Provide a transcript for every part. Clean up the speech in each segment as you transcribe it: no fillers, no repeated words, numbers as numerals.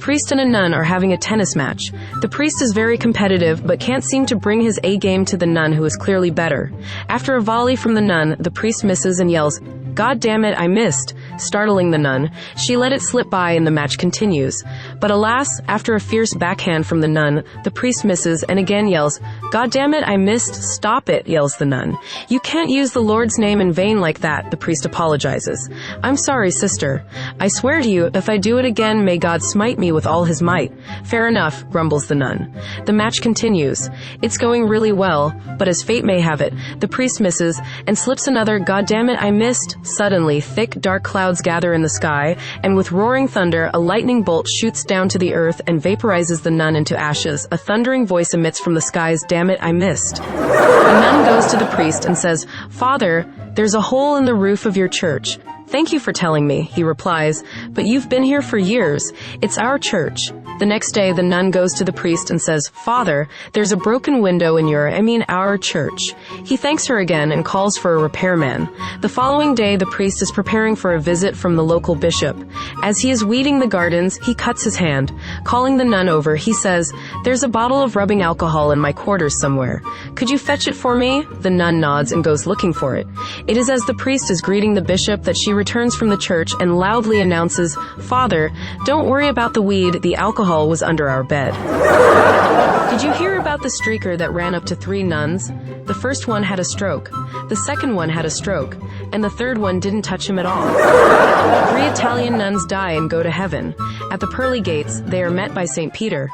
priest and a nun are having a tennis match. The priest is very competitive, but can't seem to bring his A game to the nun, who is clearly better. After a volley from the nun, the priest misses and yells, "God damn it, I missed," startling the nun. She let it slip by and the match continues. But alas, after a fierce backhand from the nun, the priest misses and again yells, "God damn it, I missed, stop it," yells the nun. "You can't use the Lord's name in vain like that," the priest apologizes. "I'm sorry, sister. I swear to you, if I do it again, may God smite me with all his might." "Fair enough," grumbles the nun. The match continues. It's going really well, but as fate may have it, the priest misses and slips another "God damn it, I missed." Suddenly, thick, dark clouds gather in the sky, and with roaring thunder, a lightning bolt shoots down to the earth and vaporizes the nun into ashes. A thundering voice emits from the skies, "Damn it, I missed." The nun goes to the priest and says, "Father, there's a hole in the roof of your church." "Thank you for telling me," he replies, "but you've been here for years. It's our church." The next day, the nun goes to the priest and says, "Father, there's a broken window in our church." He thanks her again and calls for a repairman. The following day, the priest is preparing for a visit from the local bishop. As he is weeding the gardens, he cuts his hand. Calling the nun over, he says, "There's a bottle of rubbing alcohol in my quarters somewhere. Could you fetch it for me?" The nun nods and goes looking for it. It is as the priest is greeting the bishop that she returns from the church and loudly announces, "Father, don't worry about the weed, the alcohol was under our bed." Did you hear about the streaker that ran up to 3 nuns? The first one had a stroke, the second one had a stroke, and the third one didn't touch him at all. 3 Italian nuns die and go to heaven. At the pearly gates, they are met by St. Peter.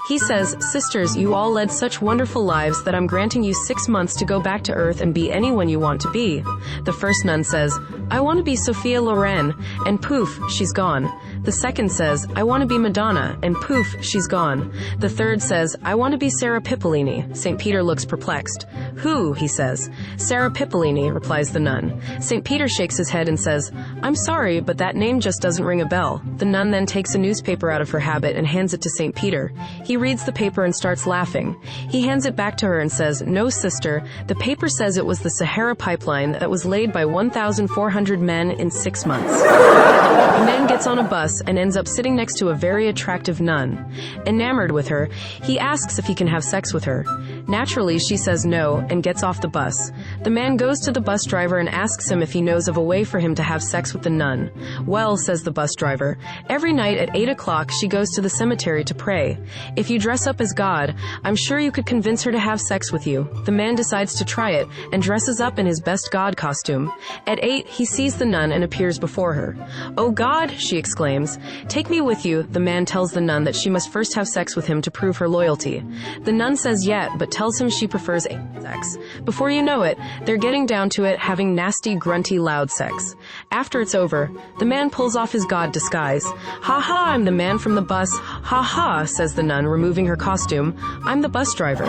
He says, "Sisters, you all led such wonderful lives that I'm granting you 6 months to go back to earth and be anyone you want to be." The first nun says, "I want to be Sophia Loren," and poof, she's gone. The second says, "I want to be Madonna," and poof, she's gone. The third says, "I want to be Sarah Pippolini." St. Peter looks perplexed. "Who?" he says. "Sarah Pippolini," replies the nun. St. Peter shakes his head and says, "I'm sorry, but that name just doesn't ring a bell." The nun then takes a newspaper out of her habit and hands it to St. Peter. He reads the paper and starts laughing. He hands it back to her and says, "No, sister, the paper says it was the Sahara pipeline that was laid by 1,400 men in 6 months. A man gets on a bus and ends up sitting next to a very attractive nun. Enamored with her, he asks if he can have sex with her. Naturally, she says no and gets off the bus. The man goes to the bus driver and asks him if he knows of a way for him to have sex with the nun. "Well," says the bus driver, "every night at 8 o'clock she goes to the cemetery to pray. If you dress up as God, I'm sure you could convince her to have sex with you." The man decides to try it and dresses up in his best God costume. At 8, he sees the nun and appears before her. "Oh God," she exclaims, "take me with you." The man tells the nun that she must first have sex with him to prove her loyalty. The nun says yet, but tells him she prefers sex. Before you know it, they're getting down to it, having nasty, grunty, loud sex. After it's over, the man pulls off his God disguise. "Ha ha, I'm the man from the bus." "Ha ha," says the nun, removing her costume, "I'm the bus driver."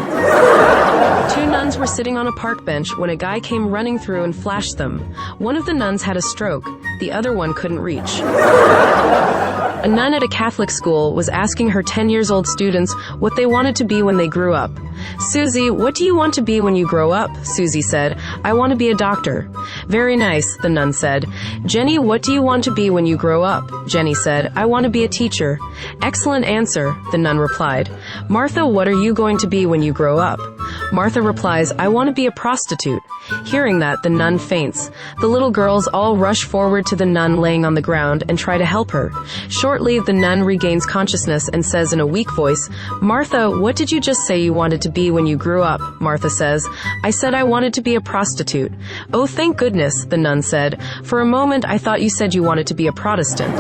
2 nuns were sitting on a park bench when a guy came running through and flashed them. One of the nuns had a stroke, the other one couldn't reach. A nun at a Catholic school was asking her 10-year-old students what they wanted to be when they grew up. "Susie, what do you want to be when you grow up?" Susie said, "I want to be a doctor." "Very nice," the nun said. "Jenny, what do you want to be when you grow up?" Jenny said, "I want to be a teacher." "Excellent answer," the nun replied. "Martha, what are you going to be when you grow up?" Martha replies, "I want to be a prostitute." Hearing that, the nun faints. The little girls all rush forward to the nun laying on the ground and try to help her. Shortly, the nun regains consciousness and says in a weak voice, "Martha, what did you just say you wanted to be when you grew up?" Martha says, "I said I wanted to be a prostitute." "Oh, thank goodness," the nun said. "For a moment, I thought you said you wanted to be a Protestant."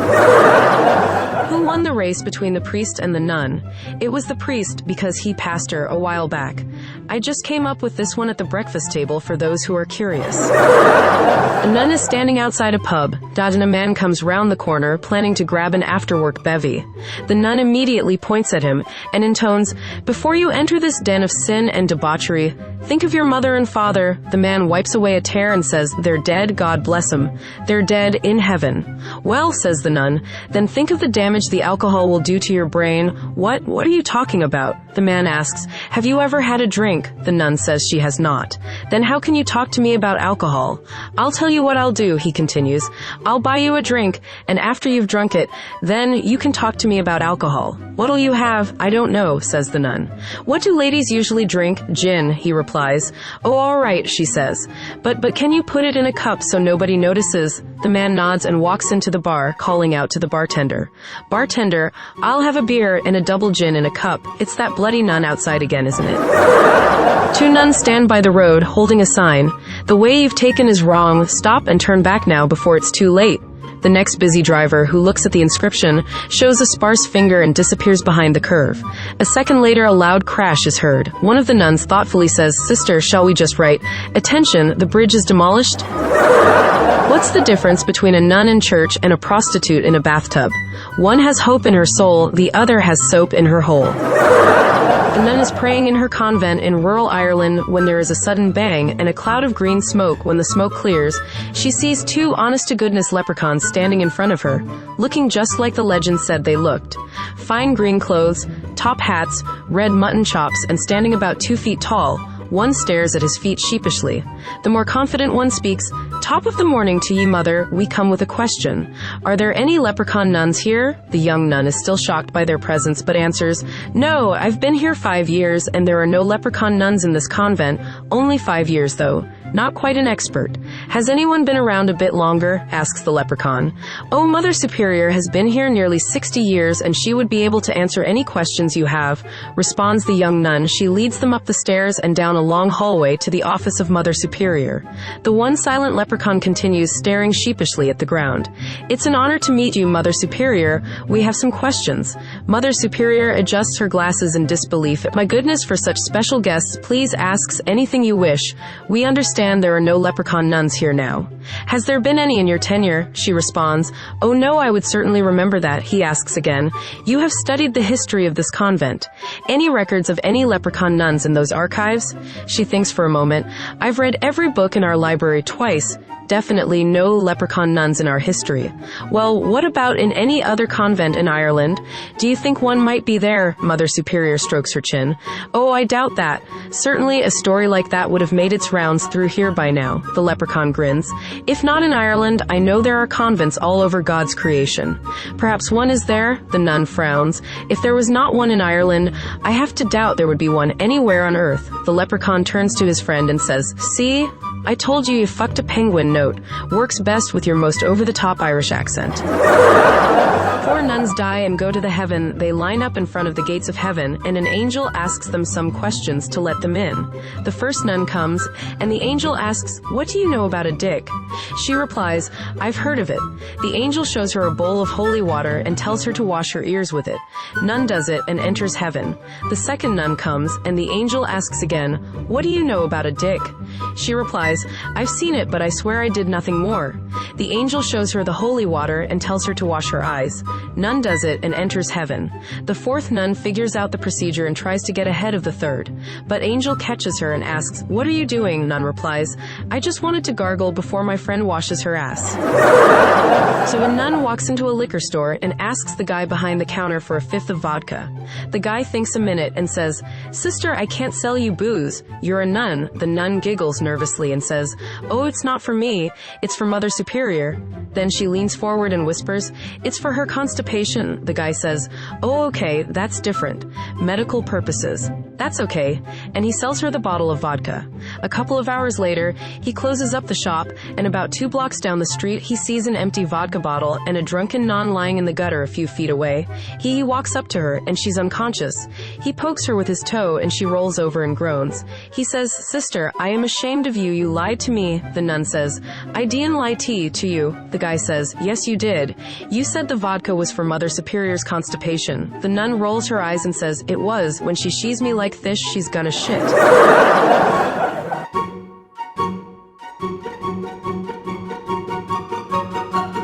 Who won the race between the priest and the nun? It was the priest because he passed her a while back. I just came up with this one at the breakfast table for those who are curious. A nun is standing outside a pub, and a man comes round the corner planning to grab an after-work bevy. The nun immediately points at him and intones, "Before you enter this den of sin and debauchery, think of your mother and father." The man wipes away a tear and says, "They're dead, God bless them. They're dead in heaven." "Well," says the nun, "then think of the damage the alcohol will do to your brain. What are you talking about? The man asks. Have you ever had a drink? The nun says she has not. Then how can you talk to me about alcohol? I'll tell you what I'll do, he continues. I'll buy you a drink, and after you've drunk it, then you can talk to me about alcohol. What'll you have? I don't know, says the nun. What do ladies usually drink? Gin, he replies. Oh, all right, she says. But can you put it in a cup so nobody notices? The man nods and walks into the bar, calling out to the bartender. Bartender, I'll have a beer and a double gin in a cup. It's that bloody nun outside again, isn't it? Two nuns stand by the road, holding a sign. The way you've taken is wrong. Stop and turn back now before it's too late. The next busy driver, who looks at the inscription, shows a sparse finger and disappears behind the curve. A second later, a loud crash is heard. One of the nuns thoughtfully says, Sister, shall we just write, Attention, the bridge is demolished? What's the difference between a nun in church and a prostitute in a bathtub? One has hope in her soul, the other has soap in her hole. The nun is praying in her convent in rural Ireland when there is a sudden bang and a cloud of green smoke. When the smoke clears, she sees two honest-to-goodness leprechauns standing in front of her, looking just like the legend said they looked. Fine green clothes, top hats, red mutton chops, and standing about 2 feet tall. One stares at his feet sheepishly. The more confident one speaks, Top of the morning to ye, mother. We come with a question. Are there any leprechaun nuns here? The young nun is still shocked by their presence, but answers, No, I've been here 5 years, and there are no leprechaun nuns in this convent. Only 5 years, though. Not quite an expert. Has anyone been around a bit longer? Asks the leprechaun. Oh, Mother Superior has been here nearly 60 years, and she would be able to answer any questions you have, responds the young nun. She leads them up the stairs and down a long hallway to the office of Mother Superior. The one silent leprechaun continues, staring sheepishly at the ground. It's an honor to meet you, Mother Superior. We have some questions. Mother Superior adjusts her glasses in disbelief. My goodness, for such special guests, please ask anything you wish. We understand there are no leprechaun nuns here now. Has there been any in your tenure? She responds. Oh no, I would certainly remember that. He asks again. You have studied the history of this convent. Any records of any leprechaun nuns in those archives? She thinks for a moment. I've read every book in our library twice. Definitely no leprechaun nuns in our history. Well, what about in any other convent in Ireland? Do you think one might be there? Mother Superior strokes her chin. Oh, I doubt that. Certainly a story like that would have made its rounds through here by now. The leprechaun grins. If not in Ireland, I know there are convents all over God's creation. Perhaps one is there? The nun frowns. If there was not one in Ireland, I have to doubt there would be one anywhere on earth. The leprechaun turns to his friend and says, See? I told you fucked a penguin note. Works best with your most over-the-top Irish accent. 4 nuns die and go to the heaven. They line up in front of the gates of heaven, and an angel asks them some questions to let them in. The first nun comes, and the angel asks, What do you know about a dick? She replies, I've heard of it. The angel shows her a bowl of holy water and tells her to wash her ears with it. Nun does it and enters heaven. The second nun comes, and the angel asks again, What do you know about a dick? She replies, I've seen it, but I swear I did nothing more. The angel shows her the holy water and tells her to wash her eyes. Nun does it and enters heaven. The fourth nun figures out the procedure and tries to get ahead of the third. But angel catches her and asks, What are you doing? Nun replies, I just wanted to gargle before my friend washes her ass. So a nun walks into a liquor store and asks the guy behind the counter for a fifth of vodka. The guy thinks a minute and says, Sister, I can't sell you booze. You're a nun. The nun giggles nervously and says, Oh, it's not for me. It's for Mother Superior. Then she leans forward and whispers, It's for her constipation. The guy says, Oh, okay, that's different. Medical purposes. That's okay. And he sells her the bottle of vodka. A couple of hours later, he closes up the shop, and about 2 blocks down the street, he sees an empty vodka bottle and a drunken nun lying in the gutter a few feet away. He walks up to her, and she's unconscious. He pokes her with his toe, and she rolls over and groans. He says, Sister, I am ashamed of you. You lied to me. The nun says, I didn't lie to you. The guy says, Yes, you did. You said the vodka was for Mother Superior's constipation. The nun rolls her eyes and says, It was. When she shees me like this, she's gonna shit.